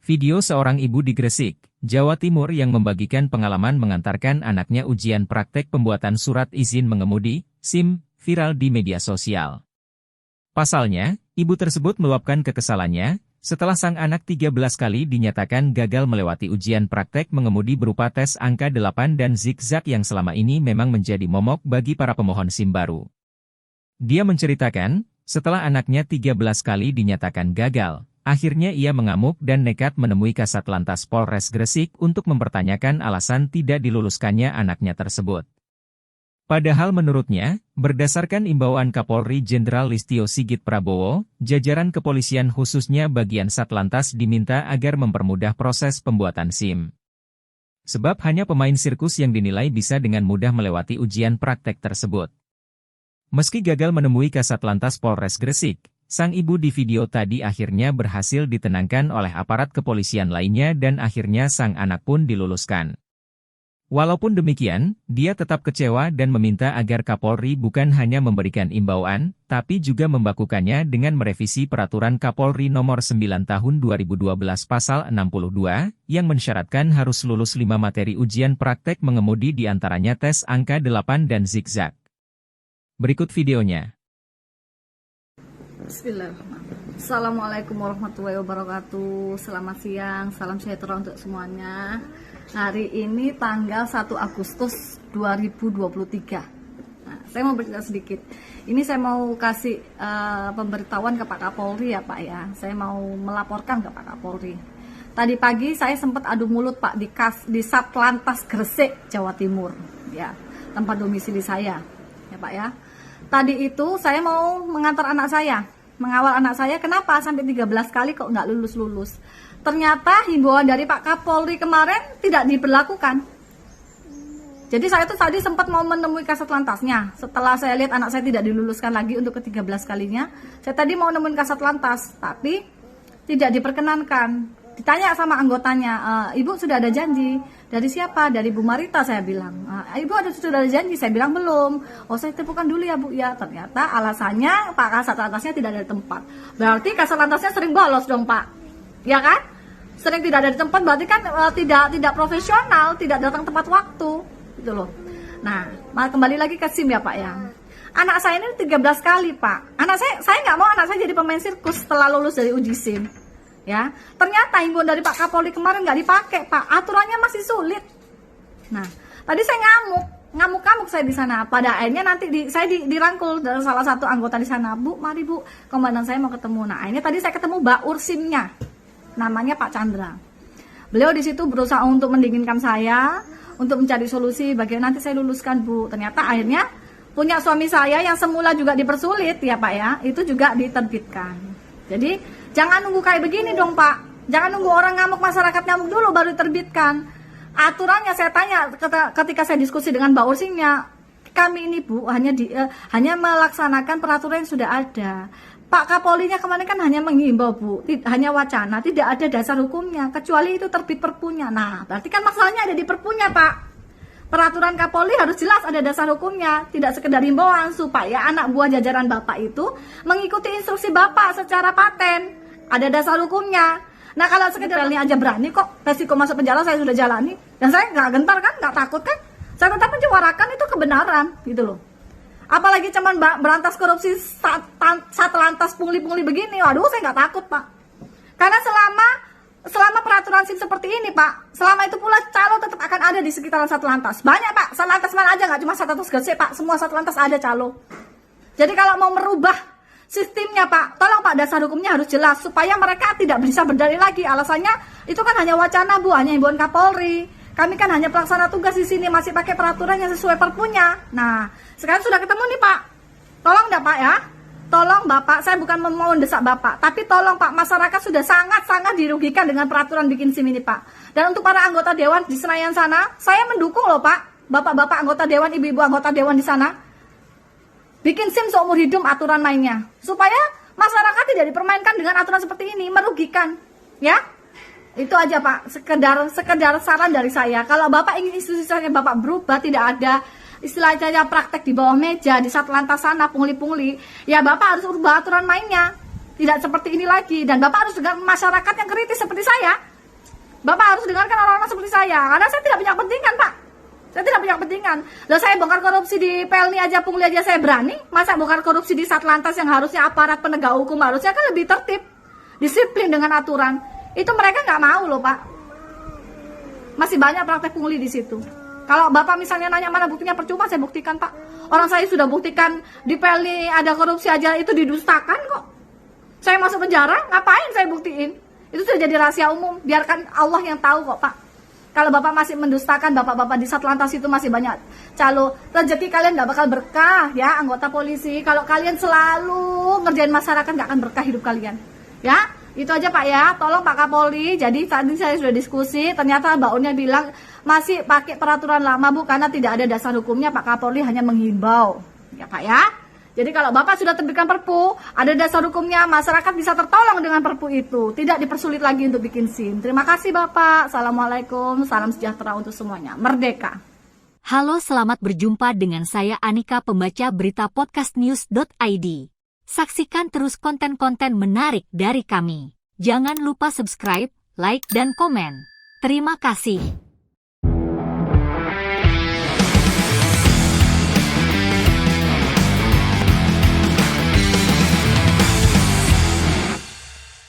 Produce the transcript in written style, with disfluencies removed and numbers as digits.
Video seorang ibu di Gresik, Jawa Timur yang membagikan pengalaman mengantarkan anaknya ujian praktek pembuatan surat izin mengemudi, SIM, viral di media sosial. Pasalnya, ibu tersebut meluapkan kekesalannya, setelah sang anak 13 kali dinyatakan gagal melewati ujian praktek mengemudi berupa tes angka 8 dan zigzag yang selama ini memang menjadi momok bagi para pemohon SIM baru. Dia menceritakan, setelah anaknya 13 kali dinyatakan gagal, akhirnya ia mengamuk dan nekat menemui Kasat Lantas Polres Gresik untuk mempertanyakan alasan tidak diluluskannya anaknya tersebut. Padahal menurutnya, berdasarkan imbauan Kapolri Jenderal Listio Sigit Prabowo, jajaran kepolisian khususnya bagian Satlantas diminta agar mempermudah proses pembuatan SIM. Sebab hanya pemain sirkus yang dinilai bisa dengan mudah melewati ujian praktek tersebut. Meski gagal menemui Kasat Lantas Polres Gresik, sang ibu di video tadi akhirnya berhasil ditenangkan oleh aparat kepolisian lainnya dan akhirnya sang anak pun diluluskan. Walaupun demikian, dia tetap kecewa dan meminta agar Kapolri bukan hanya memberikan imbauan, tapi juga membakukannya dengan merevisi Peraturan Kapolri Nomor 9 Tahun 2012 Pasal 62, yang mensyaratkan harus lulus 5 materi ujian praktek mengemudi diantaranya tes angka 8 dan zigzag. Berikut videonya. Bismillahirrahmanirrahim. Assalamualaikum warahmatullahi wabarakatuh. Selamat siang, salam sejahtera untuk semuanya. Hari ini tanggal 1 Agustus 2023. Nah, saya mau bercerita sedikit. Ini saya mau kasih pemberitahuan ke Pak Kapolri ya Pak ya. Saya mau melaporkan ke Pak Kapolri. Tadi pagi saya sempat adu mulut Pak di Satlantas Gresik, Jawa Timur. Ya, tempat domisili saya. Ya Pak ya. Tadi itu saya mau mengantar anak saya, mengawal anak saya, kenapa sampai 13 kali kok nggak lulus-lulus. Ternyata himbauan dari Pak Kapolri kemarin tidak diberlakukan. Jadi saya tuh tadi sempat mau menemui Kasat Lantasnya. Setelah saya lihat anak saya tidak diluluskan lagi untuk ke-13 kalinya, saya tadi mau nemuin Kasat Lantas, tapi tidak diperkenankan. Ditanya sama anggotanya, Ibu sudah ada janji. Dari siapa? Dari Bu Marita, saya bilang. Ibu sudah ada janji? Saya bilang belum. Oh, saya telepon dulu ya Bu ya. Ternyata alasannya Pak Kasat Lantasnya tidak ada di tempat. Berarti Kasat Lantasnya sering bolos dong Pak. Ya kan? Sering tidak ada di tempat, berarti kan tidak profesional, tidak datang tepat waktu. Gitu loh. Nah, kembali lagi ke SIM ya Pak ya. Anak saya ini 13 kali Pak. Saya nggak mau anak saya jadi pemain sirkus setelah lulus dari uji SIM. Ya, ternyata himbauan dari Pak Kapolri kemarin nggak dipakai Pak, aturannya masih sulit. Nah, tadi saya ngamuk saya di sana. Pada akhirnya nanti saya dirangkul dari salah satu anggota di sana, Bu, mari Bu, komandan saya mau ketemu. Nah, akhirnya tadi saya ketemu Baur SIM-nya, namanya Pak Chandra. Beliau di situ berusaha untuk mendinginkan saya, untuk mencari solusi bagaimana nanti saya luluskan Bu. Ternyata akhirnya punya suami saya yang semula juga dipersulit ya Pak ya, itu juga diterbitkan. Jadi jangan nunggu kayak begini dong Pak. Jangan nunggu orang ngamuk, masyarakat ngamuk dulu baru diterbitkan. Aturannya saya tanya ketika saya diskusi dengan Mbak Ursinya, kami ini Bu hanya melaksanakan peraturan yang sudah ada. Pak Kapolrinya kemarin kan hanya menghimbau Bu, hanya wacana, tidak ada dasar hukumnya kecuali itu terbit perpunya. Nah, berarti kan masalahnya ada di perpunya Pak. Peraturan Kapolri harus jelas ada dasar hukumnya, tidak sekedar himbauan supaya anak buah jajaran Bapak itu mengikuti instruksi Bapak secara paten. Ada dasar hukumnya. Nah kalau sekedar ini aja berani kok, resiko masuk penjara saya sudah jalani. Dan saya nggak gentar kan, nggak takut kan. Saya tetap menyuarakan itu kebenaran gitu loh. Apalagi cuman berantas korupsi Satlantas pungli-pungli begini, waduh saya nggak takut Pak. Karena selama peraturan SIM seperti ini Pak, selama itu pula calo tetap akan ada di sekitaran Satlantas. Banyak Pak, Satlantas mana aja, nggak cuma Satlantas Gresik Pak, semua Satlantas ada calo. Jadi kalau mau merubah sistemnya Pak, tolong Pak dasar hukumnya harus jelas supaya mereka tidak bisa berdalih lagi. Alasannya itu kan hanya wacana Bu, hanya himbauan Kapolri. Kami kan hanya pelaksana tugas di sini, masih pakai peraturan yang sesuai perpunya. Nah, sekarang sudah ketemu nih Pak. Tolong dah Pak ya. Tolong Bapak, saya bukan mau mendesak Bapak, tapi tolong Pak, masyarakat sudah sangat-sangat dirugikan dengan peraturan bikin SIM ini Pak. Dan untuk para anggota dewan di Senayan sana, saya mendukung loh Pak, Bapak-bapak anggota dewan, ibu-ibu anggota dewan di sana. Bikin SIM seumur hidup aturan mainnya, supaya masyarakat tidak dipermainkan dengan aturan seperti ini, merugikan. Ya, itu aja Pak, sekedar saran dari saya. Kalau Bapak ingin institusinya Bapak berubah, tidak ada istilahnya praktek di bawah meja, di Satlantas sana, pungli-pungli, ya Bapak harus ubah aturan mainnya. Tidak seperti ini lagi. Dan Bapak harus dengan masyarakat yang kritis seperti saya. Bapak harus dengarkan orang-orang seperti saya, karena saya tidak punya kepentingan, Pak. Saya tidak punya kepentingan. Loh, saya bongkar korupsi di Pelni aja, Pungli aja saya berani. Masa bongkar korupsi di Satlantas yang harusnya aparat penegak hukum harusnya kan lebih tertib, disiplin dengan aturan. Itu mereka nggak mau loh, Pak. Masih banyak praktek pungli di situ. Kalau Bapak misalnya nanya mana buktinya, percuma saya buktikan, Pak. Orang saya sudah buktikan di Pelni ada korupsi aja, itu didustakan kok. Saya masuk penjara, ngapain saya buktiin? Itu sudah jadi rahasia umum, biarkan Allah yang tahu kok, Pak. Kalau Bapak masih mendustakan, Bapak-bapak di Satlantas itu masih banyak calo. Rezeki kalian nggak bakal berkah ya, anggota polisi. Kalau kalian selalu ngerjain masyarakat, nggak akan berkah hidup kalian. Ya, itu aja Pak ya. Tolong Pak Kapolri. Jadi tadi saya sudah diskusi, ternyata Mbak Unnya bilang masih pakai peraturan lama, Bu, karena tidak ada dasar hukumnya. Pak Kapolri hanya menghimbau. Ya Pak ya. Jadi kalau Bapak sudah terbitkan Perpu, ada dasar hukumnya, masyarakat bisa tertolong dengan Perpu itu. Tidak dipersulit lagi untuk bikin SIM. Terima kasih Bapak. Assalamualaikum, salam sejahtera untuk semuanya. Merdeka. Halo, selamat berjumpa dengan saya Anika, pembaca berita podcastnews.id. Saksikan terus konten-konten menarik dari kami. Jangan lupa subscribe, like, dan komen. Terima kasih.